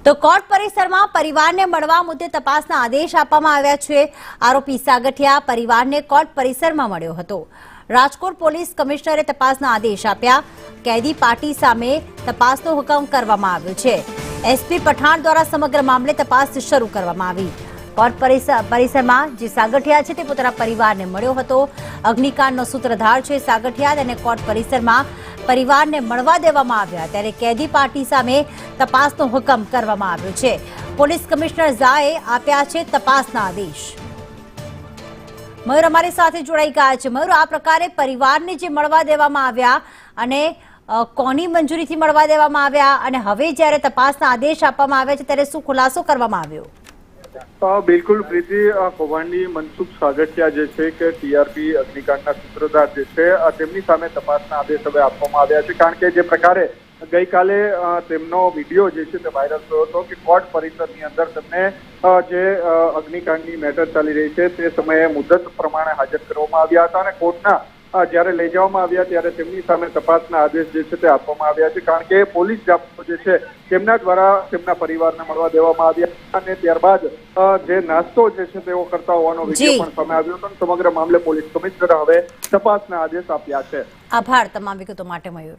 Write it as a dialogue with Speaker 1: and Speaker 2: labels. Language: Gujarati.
Speaker 1: તો કોર્ટ પરિસરમાં પરિવારને મળવા મુદ્દે તપાસના આદેશ આપવામાં આવ્યા છે। આરોપી સાગઠિયા પરિવારને કોર્ટ પરિસરમાં મળ્યો હતો। રાજકોટ પોલીસ કમિશનરે તપાસના આદેશ આપ્યા। કેદી પાર્ટી સામે તપાસનો હુકમ કરવામાં આવ્યો છે। એસપી પઠાણ દ્વારા સમગ્ર મામલે તપાસ શરૂ કરવામાં આવી। કોર્ટ પરિસરમાં જે સાગઠિયા છે તે પોતાના પરિવારને મળ્યો હતો। અગ્નિકાંડનો સૂત્રધાર છે સાગઠિયા, અને કોર્ટ પરિસરમાં પરિવારને મળવા દેવામાં આવ્યા ત્યારે કેદી પાર્ટી સામે તપાસનો હુકમ કરવામાં આવ્યો છે। પોલીસ કમિશનર ઝાએ આપ્યા છે તપાસના આદેશ। મયુર અમારી સાથે જોડાઈ ગયા છે। મયુર, આ પ્રકારે પરિવારને જે મળવા દેવામાં આવ્યા અને કોની મંજૂરીથી મળવા દેવામાં આવ્યા, અને હવે જ્યારે તપાસના આદેશ આપવામાં આવ્યા છે ત્યારે શું ખુલાસો કરવામાં આવ્યો?
Speaker 2: બિલકુલ પ્રીતિ, કૌભાંડી મનસુખ સાગઠિયા જે છે કે ટીઆરપી અગ્નિકાંડના સૂત્રધાર જે છે તેમની સામે તપાસના આદેશ હવે આપવામાં આવ્યા છે। કારણ કે જે પ્રકારે ગઈકાલે તેમનો વિડીયો જે છે તે વાયરલ થયો હતો કે કોર્ટ પરિસરની અંદર તેમને જે અગ્નિકાંડની મેટર ચાલી રહી છે તે સમયે મુદત પ્રમાણે હાજર કરવામાં આવ્યા હતા, અને કોર્ટના જ્યારે લઈ જવામાં આવ્યા ત્યારે તેમની સામે તપાસના આદેશ જે છે તે આપવામાં આવ્યા છે। કારણ કે પોલીસ જાપ્તો જે છે તેમના દ્વારા તેમના પરિવારને મળવા દેવામાં આવ્યા અને ત્યારબાદ જે નાસ્તો જે છે તેઓ કરતા હોવાનો વિડીયો પણ સામે આવ્યો હતો। સમગ્ર મામલે પોલીસ કમિશનરે હવે તપાસના આદેશ આપ્યા છે।
Speaker 1: આભાર તમામ વિગતો માટે મયુર।